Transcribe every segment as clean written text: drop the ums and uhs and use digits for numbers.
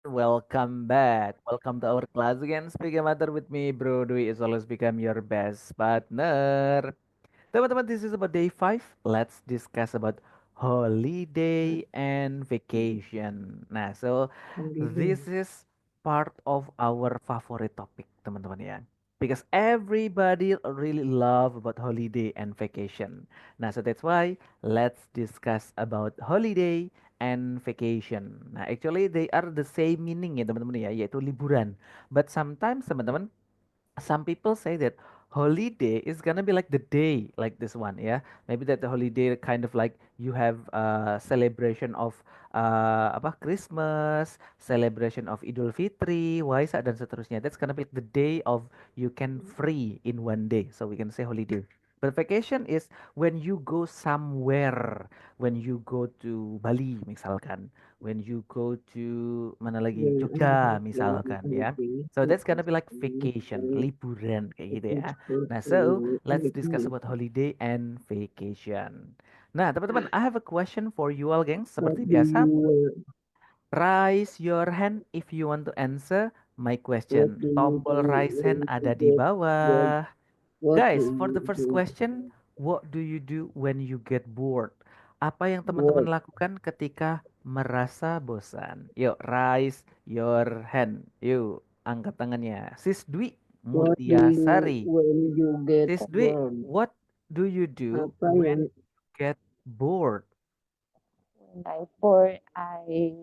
Welcome back. Welcome to our class again. Speak a matter with me, Bro Dwi is always become your best partner. Teman-teman, this is about day 5. Let's discuss about holiday and vacation. Nah, so Holiday. this is part of our favorite topic, teman-teman ya. Because everybody really love about holiday and vacation. Nah, so that's why let's discuss about holiday and vacation. Nah, actually they are the same meaning ya, teman-teman ya, yaitu liburan. But sometimes, teman-teman, some people say that holiday is gonna be like the day like this one, yeah, maybe that the holiday kind of like you have celebration of apa, Christmas, celebration of Idul Fitri, Waisak, dan seterusnya. That's gonna be like the day of you can free in one day, so we can say holiday. But vacation is when you go somewhere, when you go to Bali misalkan, when you go to mana lagi, When I Jogja have a misalkan ya. holiday, So that's gonna be like vacation, I liburan kayak gitu go ya. to Nah, so let's discuss holiday. about holiday and vacation. Nah, teman-teman, I have a question for you all, gengs. What Seperti do biasa, you raise your hand if you want to answer my what question. do you Tombol do raise hand when you ada di get what bawah. what do Guys, for you the first do question, what do you do when you get bored? Apa yang teman-teman what lakukan ketika merasa bosan? Yuk, raise your hand. Yuk, angkat tangannya. Sis Dwi what do you Mutiasari. when you get Sis Dwi, bored? what do you do Apa when yang you get bored? When I bored, I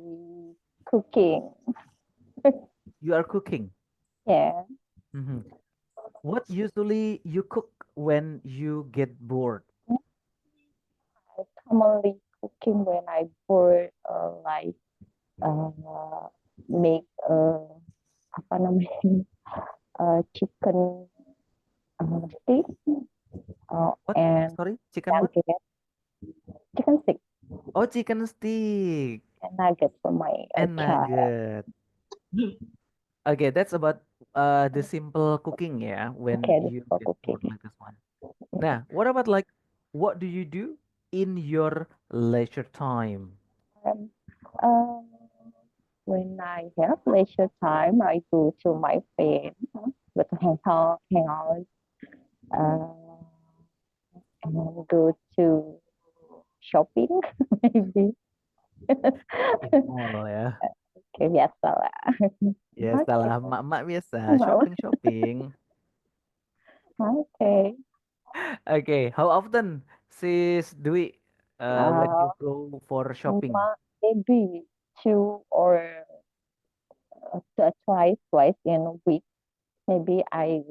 cooking. You are cooking. Yeah, Mhm. What usually you cook when you get bored? I commonly cooking when I bored, like uh, make apa namanya chicken stick What? and Sorry, chicken what? nugget, chicken stick Oh, chicken stick and nugget for my and child. nugget. Okay, that's about the simple cooking, yeah, when Okay, this you for get bored cooking. like this one. Now, what about like what do you do in your leisure time? Um, um, when I have leisure time, I go to my friend, but hang out, uh, and go to shopping, maybe. Shopping mall ya. Kayak biasa lah. Ya, Oke, salah mak-mak biasa, mau. shopping-shopping. Oke. Okay, how often, sis Dwi, when Uh, you go for shopping? maybe two or twice in a week. Maybe I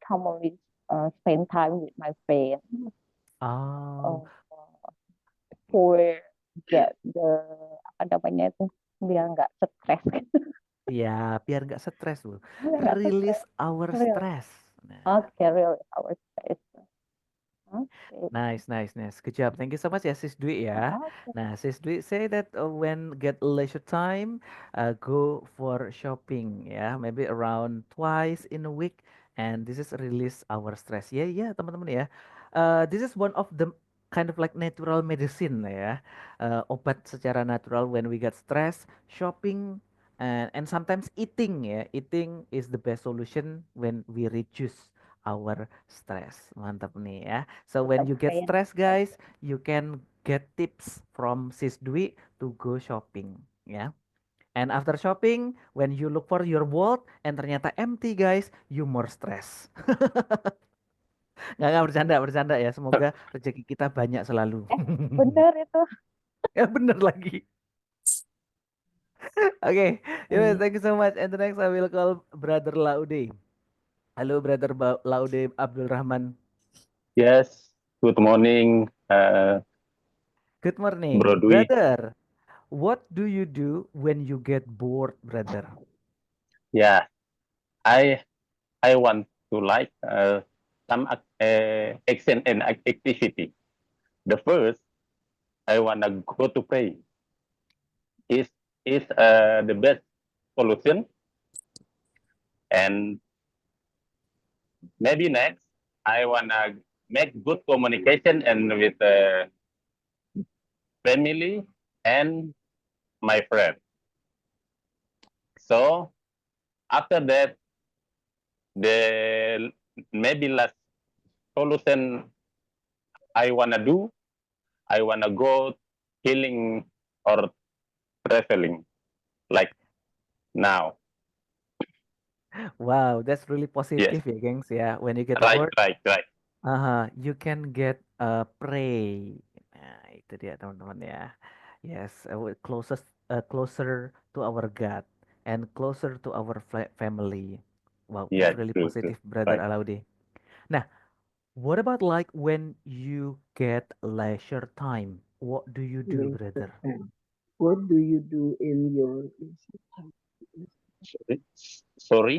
commonly spend time with my friend Oh, uh, for get the apa namanya itu biar nggak stres. ya, biar nggak stres loh. Biar nggak Release stres. our Real. stress. Nah. Okay, really our stress. Okay. Nice, nice, nice. Good job. Thank you so much ya, Sis Dwi ya. Nah, Sis Dwi say that when get leisure time, go for shopping ya. Maybe around twice in a week. And this is release our stress. Ya, ya, teman-teman ya. This is one of the kind of like natural medicine ya. Obat secara natural when we get stress, shopping, and sometimes eating ya. Eating is the best solution when we reduce our stress. Mantap nih ya. So when you get Saya stressed, guys, you can get tips from Sis Dwi to go shopping, ya. And after shopping, when you look for your wallet and ternyata empty, guys, you more stress. Nggak, bercanda, bercanda ya. Semoga rezeki kita banyak selalu. benar itu. Ya bener lagi. Oke, okay. Thank you so much. And the next I will call Brother Laude. Halo Brother Laude Abdul Rahman. Yes, good morning, Good Bro morning, Dwi. brother. What do you do when you get bored, brother? Yeah, I I want to like some action and activity. The first, I wanna go to play. Is the best solution, and maybe next, I wanna make good communication and with family and my friend. So after that, the maybe last solution I wanna do, I wanna go healing or traveling like now. Wow, that's really Yes, positive ya, gengs ya. When you get right, bored, right, right. you can get pray. Nah, itu dia teman-teman ya. Yes, closer to our God and closer to our family. Wow, that's Yes, really true, true. positive, Brother Right. Alaude. Nah, what about like when you get leisure time? What do you do, Leisure brother? time. What do you do in your leisure time? Sorry. Sorry.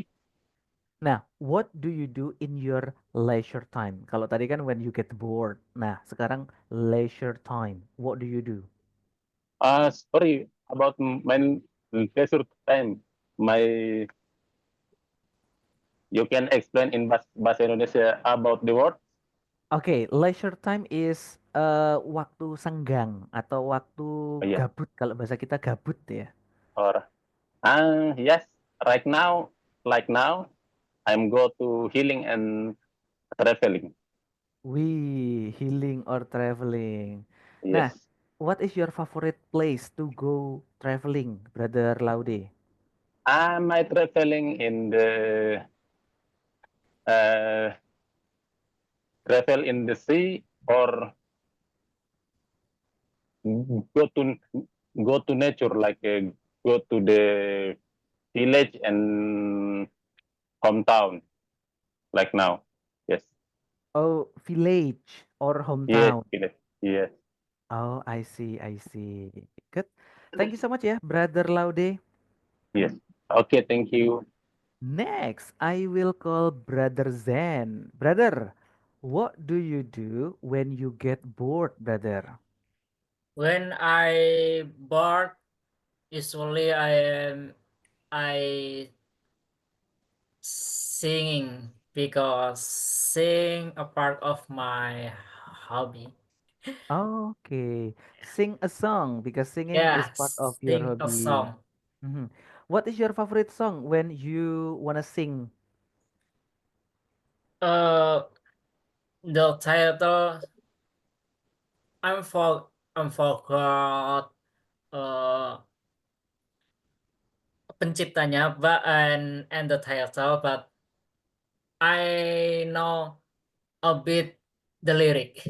Nah, what do you do in your leisure time? Kalau tadi kan when you get bored. Nah, sekarang leisure time. What do you do? Sorry about my leisure time. My you can explain in bahasa Indonesia about the word Oke, leisure time is waktu senggang atau waktu oh, yeah. gabut. Kalau bahasa kita gabut ya. Or yes, right now, like now, I'm go to healing and traveling. Wih, healing or traveling. Nah, Yes. what is your favorite place to go traveling, Brother Laude? My traveling in the uh, travel in the sea or go to go to nature like go to the village and hometown like now. Yes. Oh, village or Yes. hometown. Village. Yes. Oh, I see, I see. Good. Thank you so much ya, Brother Laude. Yes. Okay. Thank you. Next, I will call Brother Zen. Brother, what do you do when you get bored, brother? When I bored, usually I singing because sing a part of my hobby. Okay, sing a song because singing is Yeah, part of your sing a hobby. song. Mhm. What is your favorite song when you wanna sing? Uh, the title I'm forgot uh penciptanya, but and the title, but I know a bit the lyric.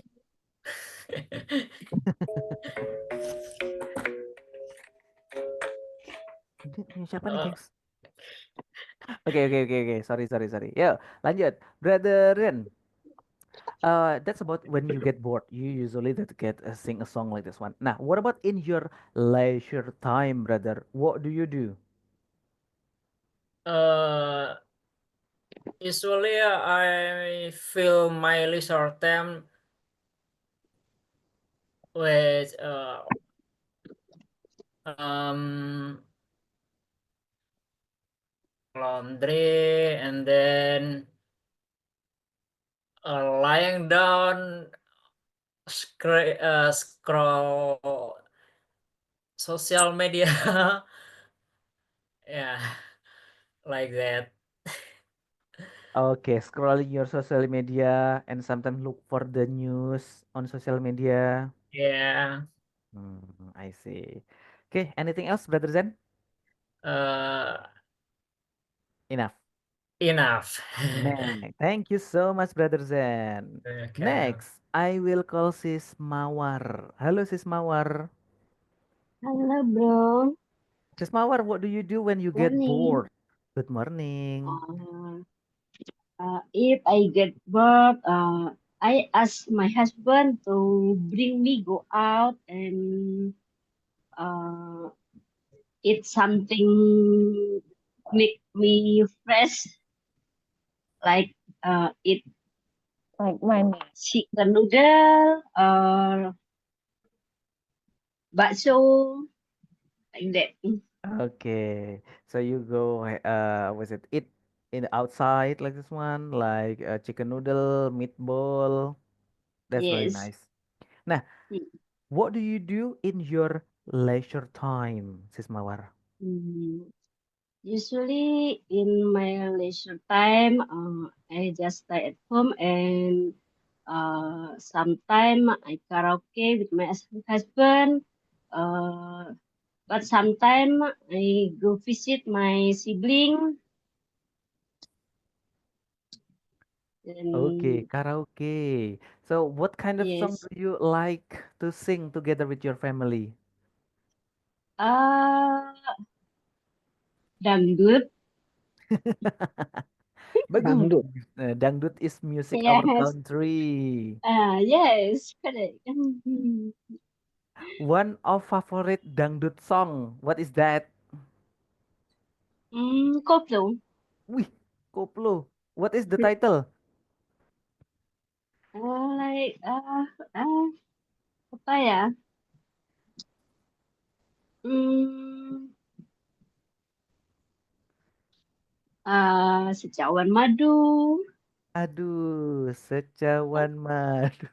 Ini punya siapa nih, Uh, gengs? Oke, oke, oke, oke. Sorry, sorry, sorry. Yuk, lanjut. Brother Ren, that's about when you get bored. You usually that get sing a song like this one. Now, what about in your leisure time, brother? What do you do? uh, Usually I fill my leisure time with um laundry, and then lying down, scroll social media. Yeah, like that. Okay, scrolling your social media and sometimes look for the news on social media. Yeah. I see. Okay, anything else, Brother Zen? uh Enough. Enough. Next. Thank you so much, Brother Zen. Okay. Next, I will call Sis Mawar. Halo, Sis Mawar. Halo bro, Sis Mawar, what do you do when you get morning. bored? Good morning. If I get bored, I ask my husband to bring me go out and uh, eat something make me fresh, like eat Like money. chicken noodle or bakso, like that. Okay, so you go, was it eat in the outside like this one, like chicken noodle, meatball? That's very Yes. nice. Nah, what do you do in your leisure time, Sis Mawar? Mm. Usually in my leisure time, I just stay at home and sometime I karaoke with my husband. But sometime I go visit my sibling. Okay, And karaoke. So, what kind of song yes, do you like to sing together with your family? uh, dangdut. Bagus. Dangdut. Dangdut is music our Yes, country. yes, correct. Mm, One of favorite dangdut song. What is that? koplo. Wih, koplo. What is the title? Like apa ya? Hmm, Secawan Madu. Aduh, secawan madu.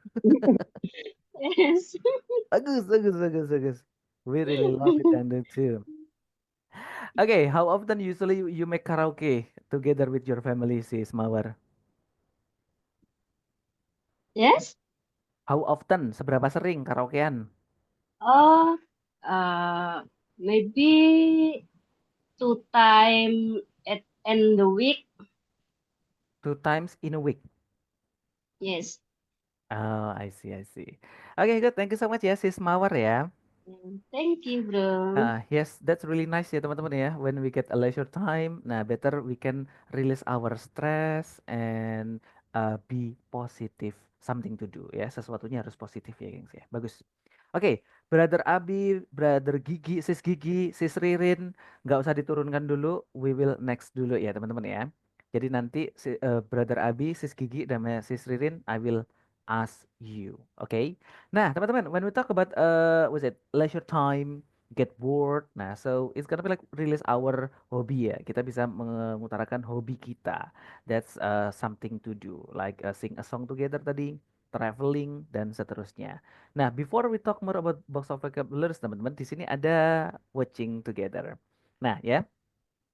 Yes. Bagus, bagus, bagus, bagus. We really love it dangdut too. Okay, how often usually you make karaoke together with your family, sis Mawar? Yes. How often? Seberapa sering karaokean? Oh, maybe 2 time at end the week. 2 times in a week. Yes. Oh, I see, I see. Okay, good. Thank you so much ya, sis Mawar ya. Thank you, bro. Yes, that's really nice ya teman-teman ya. When we get a leisure time, nah better we can release our stress and be positive, something to do ya. Sesuatunya harus positif ya, gengs ya. Bagus. Oke, Brother Abi, Brother Gigi, Sis Ririn, nggak usah diturunkan dulu. We will next dulu ya teman-teman ya. Jadi nanti Brother Abi, Sis Gigi, dan Sis Ririn, I will ask you. Oke. Nah, teman-teman, when we talk about was it leisure time, get bored. Nah, so it's gonna be like release our hobby ya. Kita bisa mengutarakan hobi kita. That's something to do, like sing a song together tadi, traveling dan seterusnya. Nah, before we talk more about box of vocabularies, teman-teman, di sini ada watching together. Nah, ya.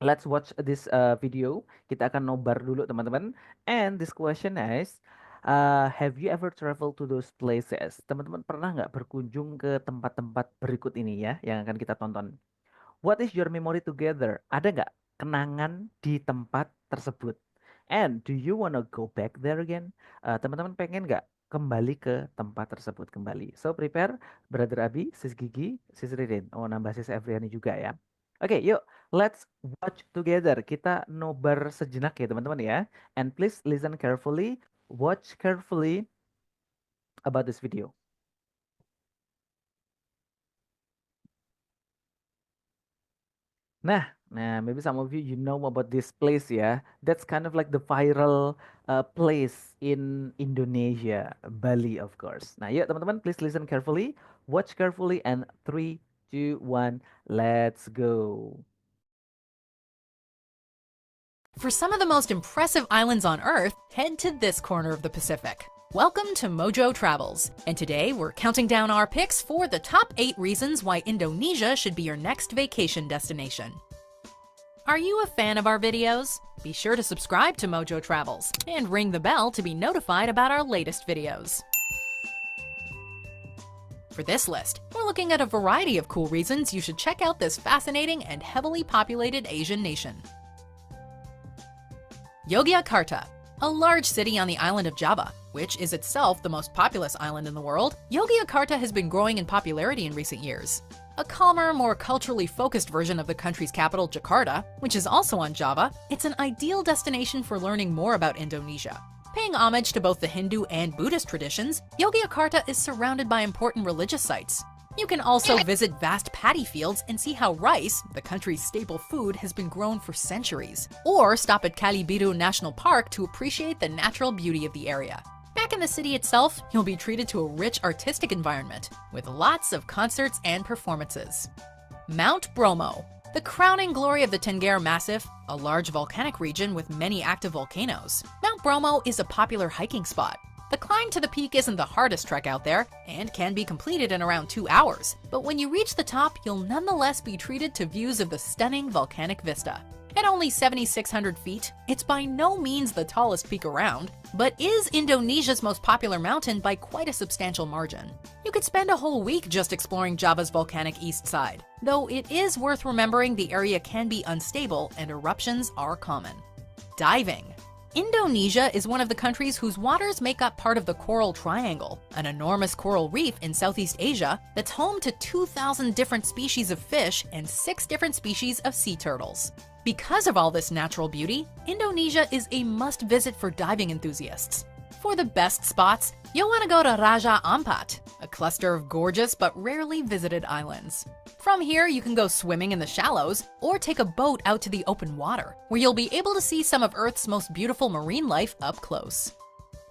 Let's watch this video. Kita akan nobar dulu, teman-teman. And this question is, have you ever traveled to those places? Teman-teman pernah nggak berkunjung ke tempat-tempat berikut ini ya, yang akan kita tonton? What is your memory together? Ada nggak kenangan di tempat tersebut? And do you wanna go back there again? Teman-teman pengen nggak kembali ke tempat tersebut kembali? So prepare, Brother Abi, Sis Gigi, Sis Ririn. Oh, nambah Sis Evriani juga ya. Oke, yuk, let's watch together. Kita nobar sejenak ya teman-teman ya. And please listen carefully, watch carefully about this video. Nah, maybe some of you know about this place ya. That's kind of like the viral place in Indonesia, Bali of course. Nah, yuk teman-teman, please listen carefully, watch carefully, and 3, 2, 1, let's go. For some of the most impressive islands on Earth, head to this corner of the Pacific. Welcome to Mojo Travels, and today we're counting down our picks for the top 8 reasons why Indonesia should be your next vacation destination. Are you a fan of our videos? Be sure to subscribe to Mojo Travels and ring the bell to be notified about our latest videos. For this list, we're looking at a variety of cool reasons you should check out this fascinating and heavily populated Asian nation. Yogyakarta, a large city on the island of Java, which is itself the most populous island in the world, Yogyakarta has been growing in popularity in recent years. A calmer, more culturally focused version of the country's capital, Jakarta, which is also on Java, it's an ideal destination for learning more about Indonesia. Paying homage to both the Hindu and Buddhist traditions, Yogyakarta is surrounded by important religious sites. You can also visit vast paddy fields and see how rice, the country's staple food, has been grown for centuries. Or stop at Kali Biru National Park to appreciate the natural beauty of the area. Back in the city itself, you'll be treated to a rich artistic environment, with lots of concerts and performances. Mount Bromo, the crowning glory of the Tenggara Massif, a large volcanic region with many active volcanoes. Mount Bromo is a popular hiking spot. The climb to the peak isn't the hardest trek out there, and can be completed in around 2 hours. But when you reach the top, you'll nonetheless be treated to views of the stunning volcanic vista. At only 7,600 feet, it's by no means the tallest peak around, but is Indonesia's most popular mountain by quite a substantial margin. You could spend a whole week just exploring Java's volcanic east side, though it is worth remembering the area can be unstable and eruptions are common. Diving. Indonesia is one of the countries whose waters make up part of the Coral Triangle, an enormous coral reef in Southeast Asia that's home to 2,000 different species of fish and 6 different species of sea turtles. Because of all this natural beauty, Indonesia is a must-visit for diving enthusiasts. For the best spots, you'll want to go to Raja Ampat, a cluster of gorgeous but rarely visited islands. From here, you can go swimming in the shallows or take a boat out to the open water, where you'll be able to see some of Earth's most beautiful marine life up close.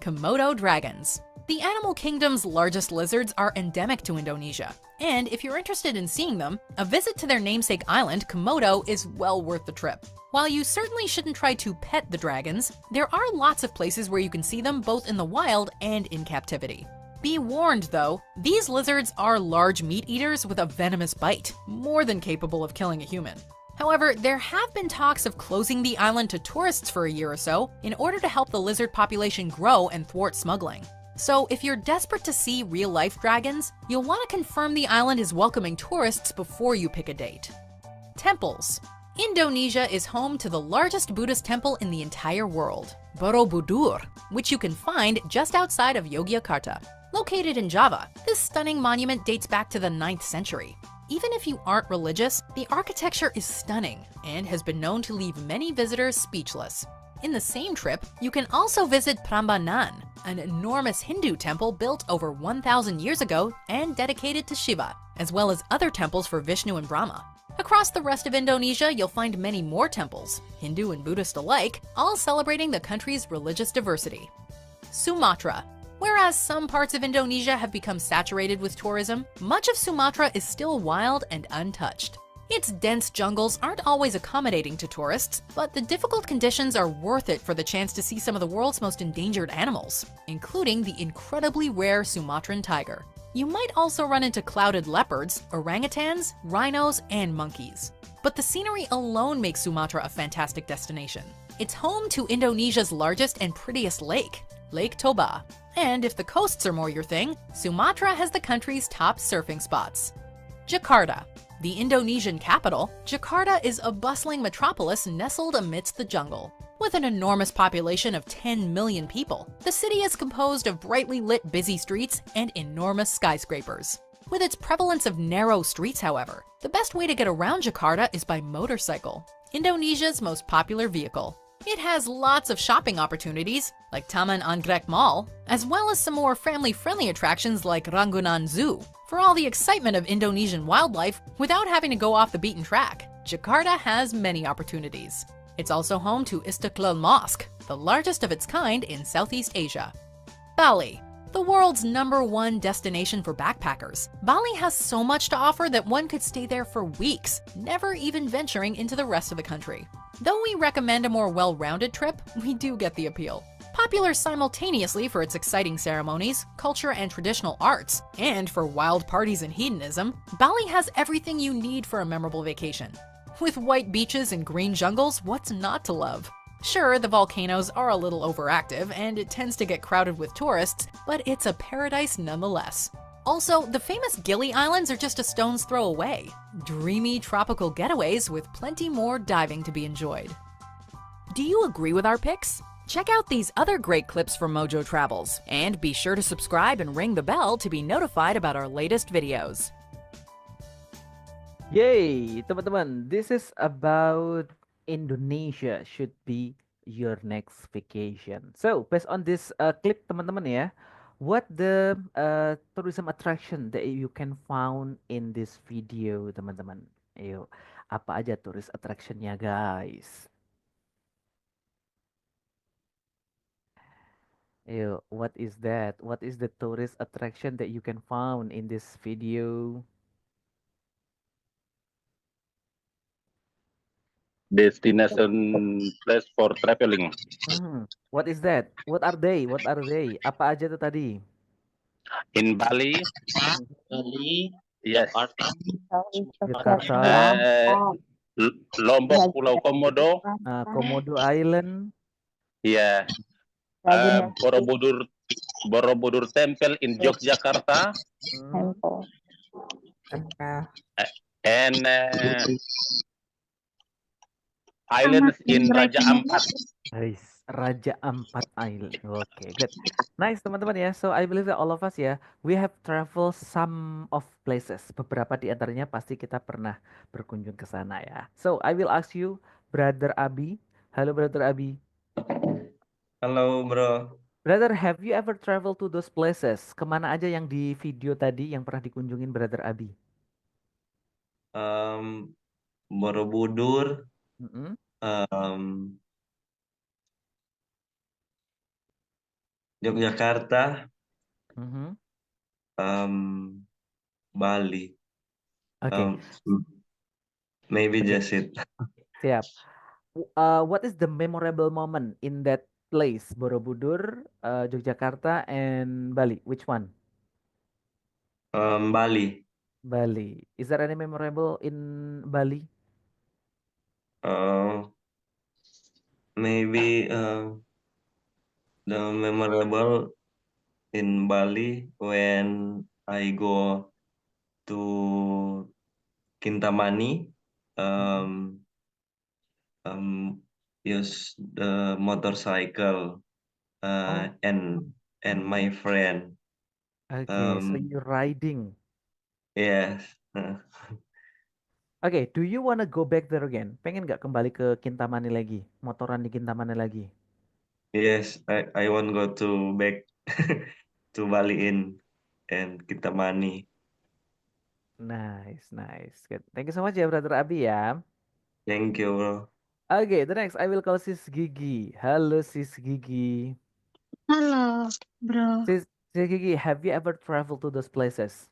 Komodo dragons. The animal kingdom's largest lizards are endemic to Indonesia, and if you're interested in seeing them, a visit to their namesake island, Komodo, is well worth the trip. While you certainly shouldn't try to pet the dragons, there are lots of places where you can see them both in the wild and in captivity. Be warned though, these lizards are large meat eaters with a venomous bite, more than capable of killing a human. However, there have been talks of closing the island to tourists for a year or so in order to help the lizard population grow and thwart smuggling. So if you're desperate to see real-life dragons, you'll want to confirm the island is welcoming tourists before you pick a date. Temples. Indonesia is home to the largest Buddhist temple in the entire world, Borobudur, which you can find just outside of Yogyakarta. Located in Java, this stunning monument dates back to the 9th century. Even if you aren't religious, the architecture is stunning and has been known to leave many visitors speechless. In the same trip, you can also visit Prambanan, an enormous Hindu temple built over 1,000 years ago and dedicated to Shiva, as well as other temples for Vishnu and Brahma. Across the rest of Indonesia, you'll find many more temples, Hindu and Buddhist alike, all celebrating the country's religious diversity. Sumatra. Whereas some parts of Indonesia have become saturated with tourism, much of Sumatra is still wild and untouched. Its dense jungles aren't always accommodating to tourists, but the difficult conditions are worth it for the chance to see some of the world's most endangered animals, including the incredibly rare Sumatran tiger. You might also run into clouded leopards, orangutans, rhinos, and monkeys. But the scenery alone makes Sumatra a fantastic destination. It's home to Indonesia's largest and prettiest lake, Lake Toba. And if the coasts are more your thing, Sumatra has the country's top surfing spots. Jakarta. The Indonesian capital, Jakarta is a bustling metropolis nestled amidst the jungle. With an enormous population of 10 million people, the city is composed of brightly lit busy streets and enormous skyscrapers. With its prevalence of narrow streets, however, the best way to get around Jakarta is by motorcycle, Indonesia's most popular vehicle. It has lots of shopping opportunities, like Taman Anggrek Mall, as well as some more family-friendly attractions like Ragunan Zoo. For all the excitement of Indonesian wildlife, without having to go off the beaten track, Jakarta has many opportunities. It's also home to Istiqlal Mosque, the largest of its kind in Southeast Asia. Bali. The world's #1 destination for backpackers, Bali has so much to offer that one could stay there for weeks, never even venturing into the rest of the country. Though we recommend a more well-rounded trip, we do get the appeal. Popular simultaneously for its exciting ceremonies, culture and traditional arts, and for wild parties and hedonism, Bali has everything you need for a memorable vacation. With white beaches and green jungles, what's not to love? Sure, the volcanoes are a little overactive and it tends to get crowded with tourists, but it's a paradise nonetheless. Also, the famous Gili Islands are just a stone's throw away. Dreamy tropical getaways with plenty more diving to be enjoyed. Do you agree with our picks? Check out these other great clips from Mojo Travels, and be sure to subscribe and ring the bell to be notified about our latest videos. Yay, teman-teman. This is about Indonesia should be your next vacation. So, based on this clip, teman-teman ya, what the tourism attraction that you can found in this video, teman-teman? Ayo, apa aja tourist attractionnya, guys? Ayo, what is that? What is the tourist attraction that you can found in this video? Destination place for traveling. What is that? What are they? What are they? Apa aja tuh tadi? In Bali, Bali, yes. Jakarta, Jakarta. Uh, Lombok, Raja Pulau Komodo, Komodo Island. ya, Raja Borobudur Temple in Yogyakarta, Hmm. Temple. and islands in Raja Ampat. Nice. Raja Ampat Island. Oke, good. Nice, teman-teman ya. So, I believe that all of us ya, we have traveled some of places. Beberapa di antaranya pasti kita pernah berkunjung ke sana ya. So, I will ask you, Brother Abi. Halo, Brother Abi. Halo bro, Brother, have you ever traveled to those places? Kemana aja yang di video tadi yang pernah dikunjungin Brother Abi? Borobudur, Mm-mm. Yogyakarta, Mhm. Bali. Oke, Maybe oke, just it. siap. What is the memorable moment in that place? Borobudur, Yogyakarta, and Bali. Which one? Bali. Bali. Is there any memorable in Bali? Maybe the memorable in Bali when I go to Kintamani, use the motorcycle Oh, and my friend. okay. So you're riding. Yes. Oke, do you wanna go back there again? Pengen nggak kembali ke Kintamani lagi? Motoran di Kintamani lagi? Yes, I want go to back to Bali and Kintamani. Nice, nice. Good. Thank you so much ya, Brother Abi ya. Thank you, bro. Okay, the next I will call Sis Gigi. Halo Sis Gigi. Halo, bro. Sis Gigi, have you ever traveled to those places?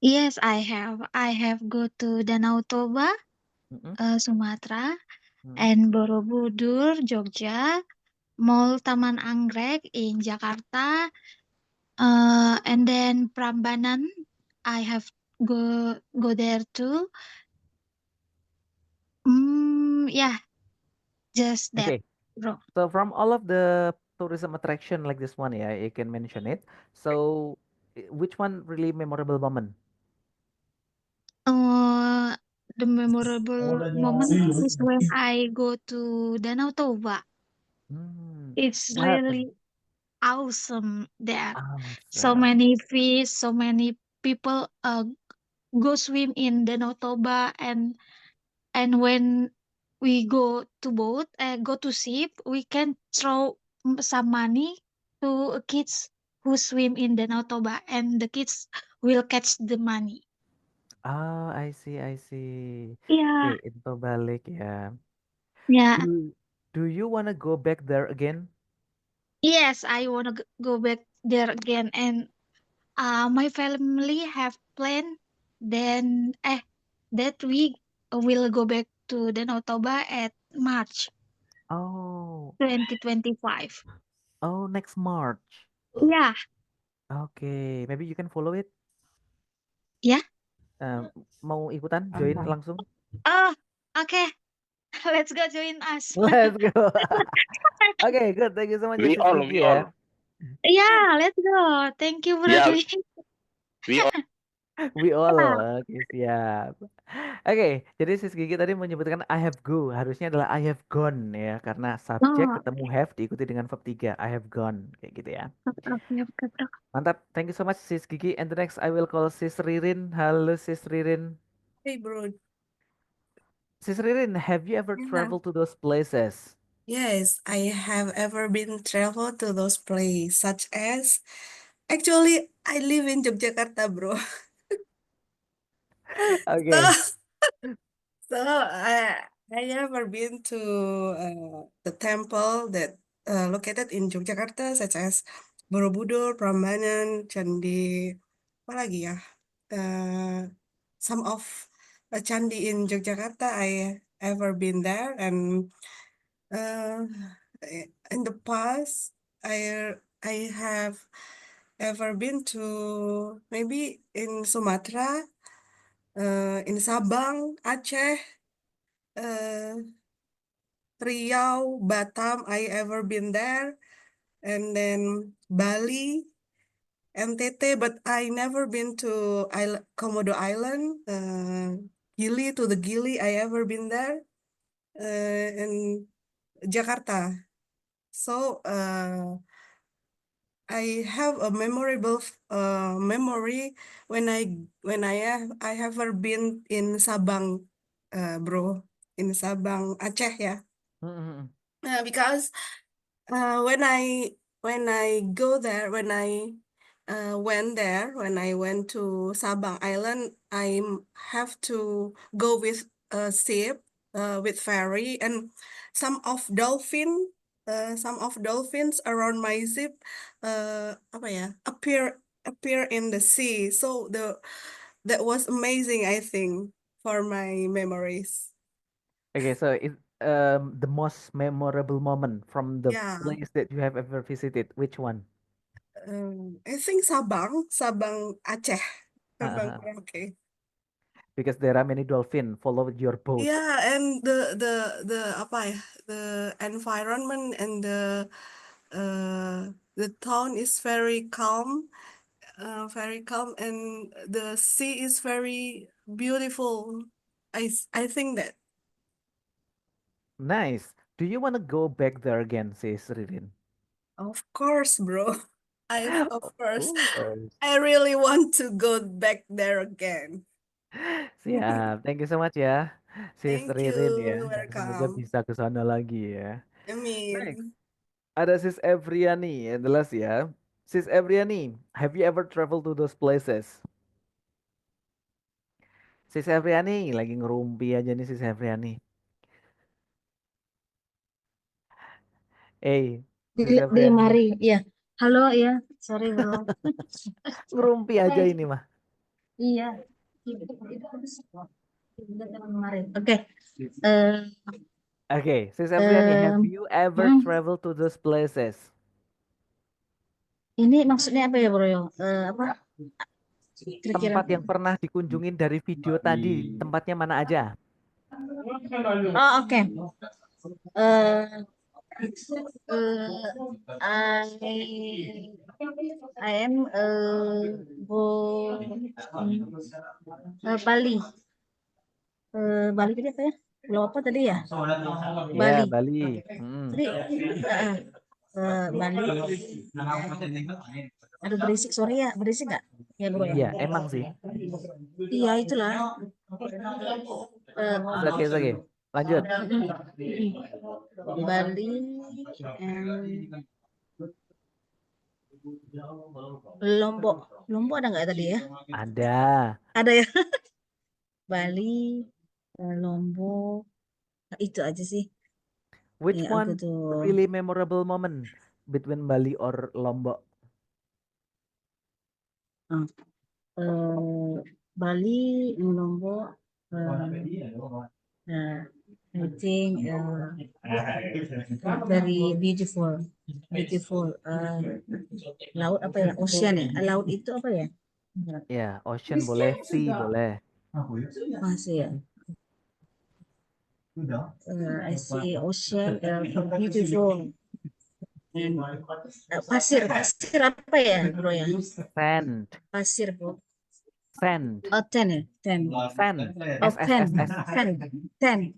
Yes, I have. I have go to Danau Toba, Mm-mm. Sumatera, Mm. and Borobudur, Jogja, Mall Taman Anggrek in Jakarta, and then Prambanan. I have go there too. Yeah, just that, Okay. bro. So from all of the tourism attraction like this one, yeah, you can mention it. So which one really memorable moment? The memorable moment is when I go to Danau Toba. It's What happened? really awesome there. So Awesome. many fish, so many people go swim in Danau Toba, and when we go to boat, go to ship, we can throw some money to kids who swim in Danau Toba, and the kids will catch the money. Oh, I see, I see. Yeah, Okay, itu balik ya. yeah. Do you wanna go back there again? Yes, I wanna go back there again, and my family have planned then that we will go back to Danau Toba at March Oh, 2025. oh, next March. Yeah, Okay, maybe you can follow it. yeah. Mau ikutan, join langsung? Oh, okay. Let's go join us. Let's go. Okay, good. Thank you so much, We Sis all, Gigi we all. ya. Yeah, let's go. Thank you, Bro Yeah, Dwi. we all. We all. Yeah. Oke, siap. Oke, jadi Sis Gigi tadi menyebutkan I have go. Harusnya adalah I have gone ya, karena subjek Oh, ketemu have diikuti dengan verb 3. I have gone kayak gitu ya. okay, bro. Mantap. Thank you so much Sis Gigi. And the next I will call Sis Ririn. Halo Sis Ririn. Hey, bro. Sis Ririn, have you ever Yeah. traveled to those places? Yes, I have ever been travel to those places, such as actually I live in Yogyakarta, bro. Oke. So I never been to the temple that located in Yogyakarta, such as Borobudur, Prambanan, Candi, apa lagi ya? Some of candi in Yogyakarta I ever been there, and in the past I have ever been to maybe in Sumatera, in Sabang, Aceh, uh, Riau, Batam, I ever been there, and then Bali, NTT, but I never been to Komodo Island, Gili, to the Gili, I ever been there, and Jakarta. So I have a memorable memory when I have ever been in Sabang, bro, in Sabang, Aceh, ya. Mm-mm. Because when I go there, when I when I went to Sabang Island, I have to go with a ship, with ferry, and some of dolphins around my ship, apa ya, appear in the sea. So that was amazing, I think, for my memories. Okay, so the most memorable moment from the Yeah. place that you have ever visited, which one? I think Sabang Aceh, Sabang Uh-huh. Merauke. Because there are many dolphin follow your boat. Yeah, and the apa ya, the environment and the town is very calm, and the sea is very beautiful. I think that. Nice. Do you want to go back there again, says Ririn? Of course, bro. Of Of course, course. I really want to go back there again. Siap. Thank you so much ya, sis Thank you, Ririn ya. Dan semoga welcome. bisa ke sana lagi ya. Next, Amin. ada sis Evriani yang jelas ya. Sis Evriani, have you ever traveled to those places? Sis Evriani lagi ngerumpi aja nih sis Evriani. Sis Di Evriani. lemari, ya. Halo ya, sorry bro. Ngerumpi aja ini mah. Iya. Oke. Oke, sis Evriani, have Em, you ever mm, traveled to those places? Ini maksudnya apa ya bro? Apa? Kira-kira. Tempat yang pernah dikunjungin dari video tadi, tempatnya mana aja? Oh oke. Eh, I am go Bali. Bali tadi apa ya? Pulau apa tadi ya? Ya, Bali. Bali. Tadi Bali. Aduh berisik, sorry ya, berisik nggak? Ya bro ya. Iya, emang sih. Iya itulah. Oke, oke. Lanjut. Bali, Lombok. Lombok ada nggak tadi ya? Ada. Ada ya. Bali, Lombok. Nah, itu aja sih. Which Ya, aku one tuh really memorable moment between Bali or Lombok? Bali, Lombok. I think very beautiful. Laut apa ya? Ocean ya? Laut itu apa ya? Ya, ocean boleh, sea boleh. Masih ya. I see ocean beautiful. Pasir apa ya bro ya? Sand. Pasir bro. Sand. Oh, 10 ya? 10. Sand. Oh, 10. S. 10.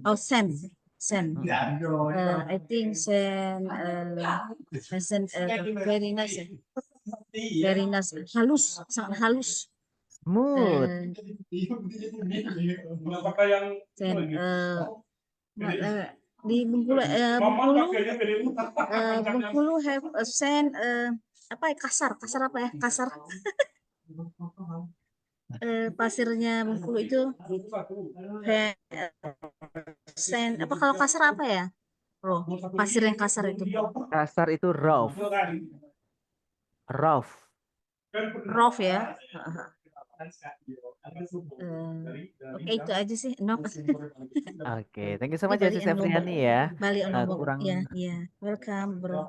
Oh, sand. Sand. I think sand, very nice. Very nice. Halus, sangat halus. Smooth. Sand, di Bengkulu, Bengkulu have a sand, apa ya, kasar apa ya, kasar. Pasirnya Bengkulu itu sand, apa kalau kasar apa ya bro, pasir yang kasar itu? Kasar itu rough. Rough. Rough ya. Oke, itu aja sih. No. Oke, thank you so Di much ya Bali Sis and Lombok. Efriani ya. Bali and Lombok. Kurang Ya. Welcome, bro.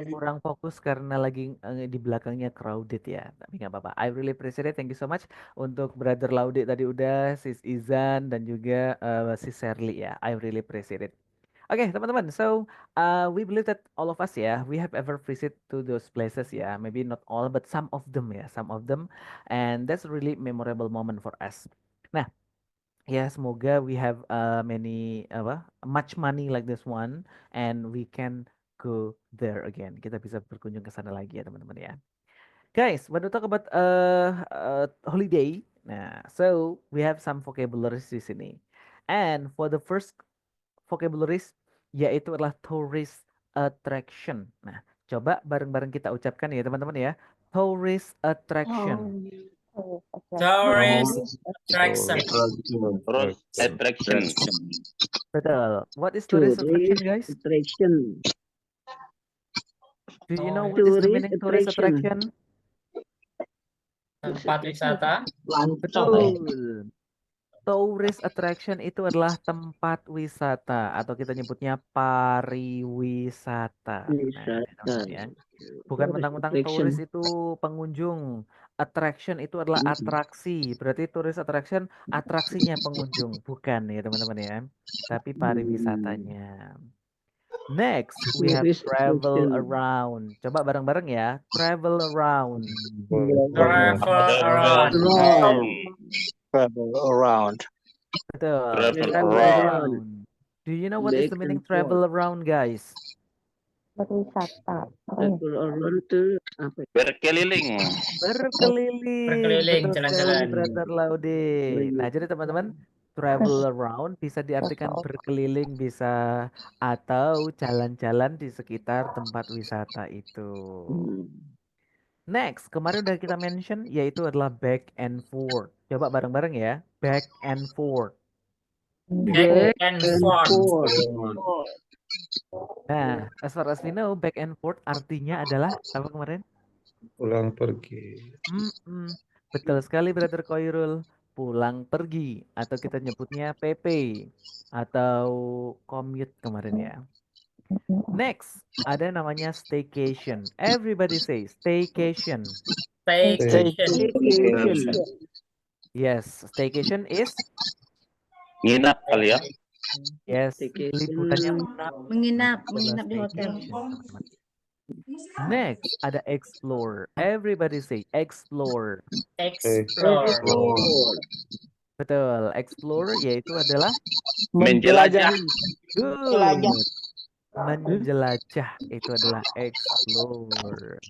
kurang fokus karena lagi di belakangnya crowded ya. Tapi nggak apa-apa. I really appreciate it. Thank you so much untuk Brother Laude tadi udah, Sis Izan dan juga Sis Serly ya. I really appreciate it. Oke, teman-teman. So, we believe that all of us ya, we have ever visit to those places ya. Maybe not all, but some of them ya, some of them, and that's a really memorable moment for us. Nah, ya semoga we have much money like this one, and we can go there again. Kita bisa berkunjung ke sana lagi ya, teman-teman ya. Guys, when we talk about holiday, nah, so we have some vocabularies di sini. And for the first vocabularies yaitu adalah tourist attraction. Nah, coba bareng-bareng kita ucapkan ya teman-teman ya. Tourist attraction. Tourist attraction. Tourist attraction. Betul. What is tourist attraction, guys? Attraction. Do you know what is the meaning tourist attraction? Tempat wisata. Betul. Tourist attraction itu adalah tempat wisata atau kita nyebutnya pariwisata. Nah, teman-teman ya. Bukan mentang-mentang turis itu pengunjung. Attraction itu adalah atraksi. Berarti tourist attraction atraksinya pengunjung, bukan ya teman-teman ya. Tapi pariwisatanya. Next, we have travel around. Coba bareng-bareng ya. Travel around. Travel around. Travel around. Betul. Travel Travel around. around. Do you know what is the meaning travel around, guys? Berwisata. Travel around itu apa? Berkeliling. Berkeliling. Berkeliling, Betul sekali, jalan-jalan. Brother Laude. Nah, jadi teman-teman, travel around bisa diartikan berkeliling, bisa atau jalan-jalan di sekitar tempat wisata itu. Next, kemarin udah kita mention yaitu adalah back and forth. Coba bareng-bareng ya. Back and forth. Back and forth. Nah, as far as we know, back and forth artinya adalah apa kemarin? Pulang pergi. Betul sekali, Brother Koirul. Pulang pergi atau kita nyebutnya PP atau commute kemarin ya. Next, ada namanya staycation. Everybody say staycation. Staycation. Yes, staycation is Nginap kali ya. yes, liburannya Menginap di hotel. Next, ada explore. Everybody say explore. Explore. Betul, explore yaitu adalah Menjelajah. good. Menjelajah itu adalah explore.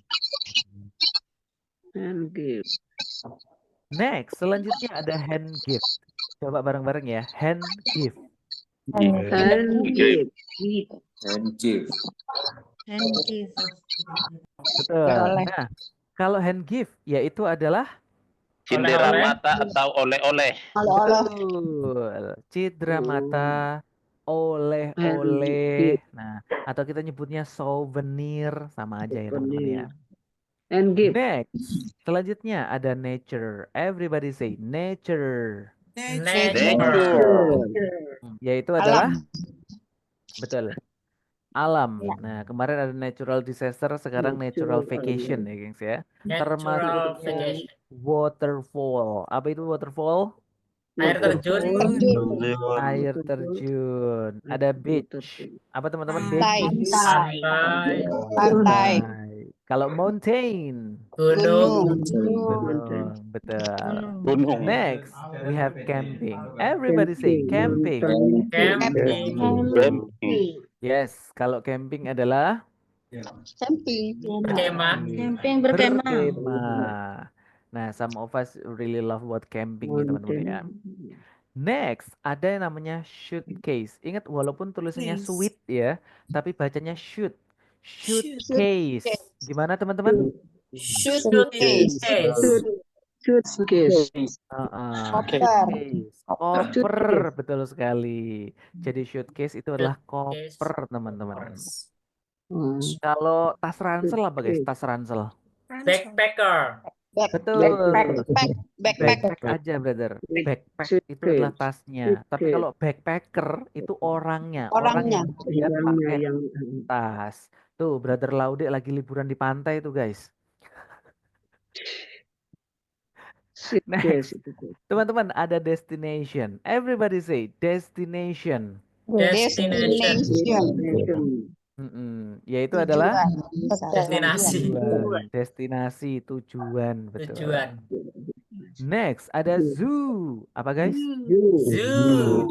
Hand gift. Next, selanjutnya ada hand gift. Coba bareng-bareng ya, hand gift. Hand gift. And give. Hand gift. Betul. Nah, kalau hand gift yaitu adalah Cindera mata atau oleh-oleh. betul. Cindera mata, oleh-oleh. Nah, atau kita nyebutnya souvenir, sama aja ya teman-teman ya. And gift. Next, selanjutnya ada nature. Everybody say nature. Yaitu adalah betul. Alam. Nah, kemarin ada natural disaster, sekarang natural vacation ya, gengs ya. Natural Termasuk vacation. waterfall. Apa itu waterfall? Air terjun. Air terjun. Ada beach. Apa teman-teman? Beach. Pantai. Kalau mountain. Gunung. Gunung. Betul. Gunung. Next, we have camping. Everybody say camping. Camping. Yes, kalau camping adalah Berkemah. Camping berkemah. berkemah. Nah, some of us really love buat camping nih teman-teman ya. Next, ada yang namanya suitcase. Ingat, walaupun tulisannya sweet ya, tapi bacanya shoot. Suitcase. Gimana teman-teman? Suitcase. Suitcase. Koper, betul sekali. Jadi suitcase itu adalah koper, teman-teman. Kalau tas ransel apa guys? Tas ransel. Backpacker. Betul. Backpack. Backpack aja, brother. Backpack itu adalah tasnya. Tapi Suitcase. kalau backpacker itu orangnya, orang Orangnya. yang kemudian Orangnya pakai yang tas. Tuh, brother Laude lagi liburan di pantai tuh, guys. suitcase Next, itu tuh. teman-teman ada destination. Everybody say destination. Destination. Destination. Yaitu adalah Destinasi. destinasi, tujuan, betul. Tujuan. Next ada zoo. Apa guys? Zoo.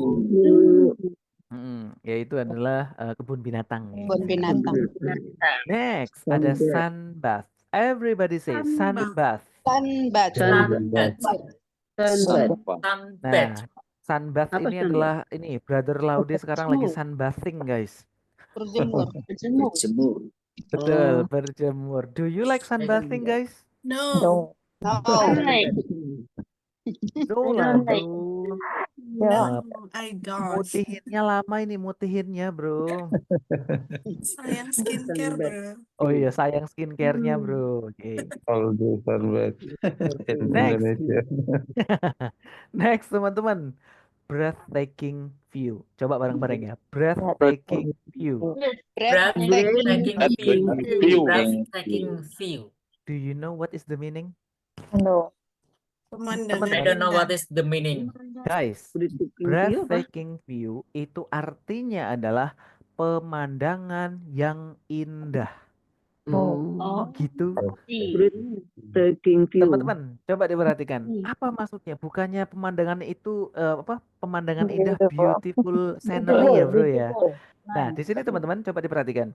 Yaitu adalah kebun binatang. Kebun binatang. Next ada sunbath. Everybody say sunbath. Sunbath. Sunbath. Nah, sunbath Apa ini sunbath? adalah ini Brother Laude sekarang lagi sunbathing, guys. Berjemur. Betul, berjemur. Do you like sunbathing, guys? No. No lah, bro. No, I don't. Mutihinnya lama ini, mutihinnya, bro. Sayang skincare, bro. Oh iya, sayang skincare-nya, bro. Oke. All the sunbath in Next. Indonesia. Next, teman-teman. Breathtaking view. Coba bareng-bareng ya. Breathtaking view. Breathtaking view. Breathtaking view. Do you know what is the meaning? No. Pemandangan I don't know indah. what is the meaning. Guys, breathtaking view itu artinya adalah pemandangan yang indah. Oh, Gitu. breathtaking view. Teman-teman, coba diperhatikan. Apa maksudnya? Bukannya pemandangan itu pemandangan indah, beautiful scenery ya, bro ya. Nah, di sini teman-teman coba diperhatikan.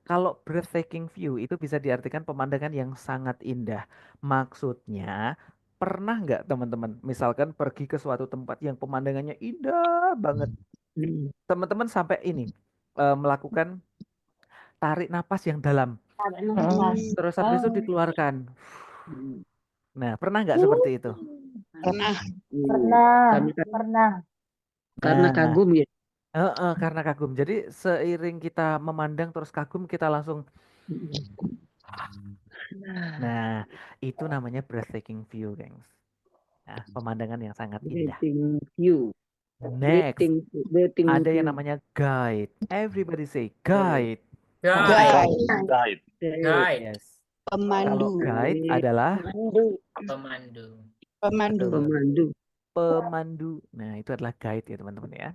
Kalau breathtaking view itu bisa diartikan pemandangan yang sangat indah. Maksudnya, pernah nggak teman-teman, misalkan pergi ke suatu tempat yang pemandangannya indah banget, teman-teman sampai ini melakukan tarik napas yang dalam, terus habis itu dikeluarkan. Nah, pernah nggak seperti itu? Pernah. Nah, Karena kagum ya. karena kagum. Jadi seiring kita memandang terus kagum, kita langsung. Nah, itu namanya breathtaking view, gengs. Nah, pemandangan yang sangat indah. Breathtaking view. Next, Breathtaking ada view. yang namanya guide. Everybody say guide. Guide. Yes. Kalau guide adalah pemandu. Nah, itu adalah guide ya, teman-teman ya.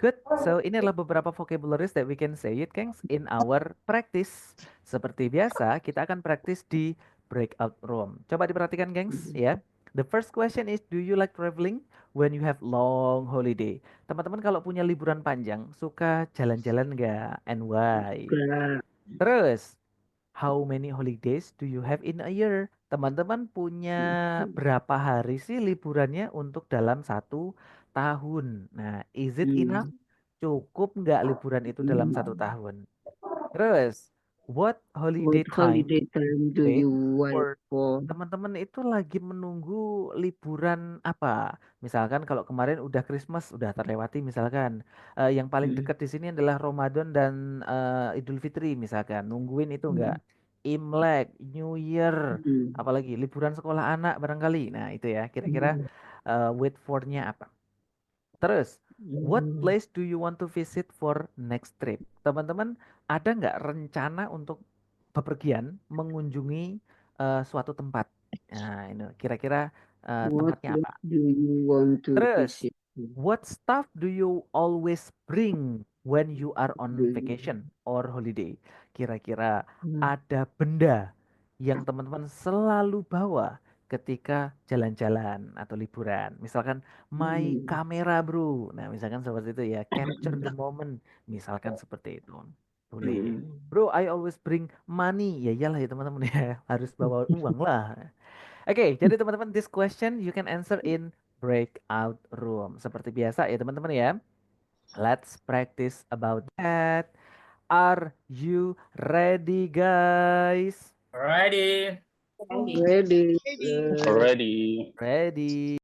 Good. So, ini adalah beberapa vocabularies that we can say it, gengs, in our practice. Seperti biasa, kita akan praktis di breakout room. Coba diperhatikan, gengs, ya. The first question is, do you like traveling when you have long holiday? Teman-teman kalau punya liburan panjang, suka jalan-jalan nggak? And why? Terus, how many holidays do you have in a year? Teman-teman punya berapa hari sih liburannya untuk dalam 1 tahun? Nah, is it enough? Cukup nggak liburan itu dalam 1 tahun? Terus, what holiday time do you wait for? teman-teman itu lagi menunggu liburan apa? Misalkan kalau kemarin udah Christmas, udah terlewati misalkan. Yang paling dekat di sini adalah Ramadan dan Idul Fitri misalkan. Nungguin itu enggak? Imlek, New Year, apalagi liburan sekolah anak barangkali. Nah, itu ya, kira-kira wait for-nya apa? Terus, what place do you want to visit for next trip? Teman-teman, ada nggak rencana untuk bepergian mengunjungi suatu tempat? Nah, ini kira-kira tempatnya apa? Do you want to Terus, visit? what stuff do you always bring when you are on vacation or holiday? Kira-kira ada benda yang teman-teman selalu bawa ketika jalan-jalan atau liburan. Misalkan my kamera, bro. Nah, misalkan seperti itu ya, capture the moment. Misalkan seperti itu. Boleh. Bro, I always bring money. Ya iyalah ya teman-teman ya, harus bawa uang lah. Oke, jadi teman-teman, this question you can answer in breakout room. Seperti biasa ya teman-teman ya. Let's practice about that. Are you ready, guys? Ready. Ready. Ready. Ready.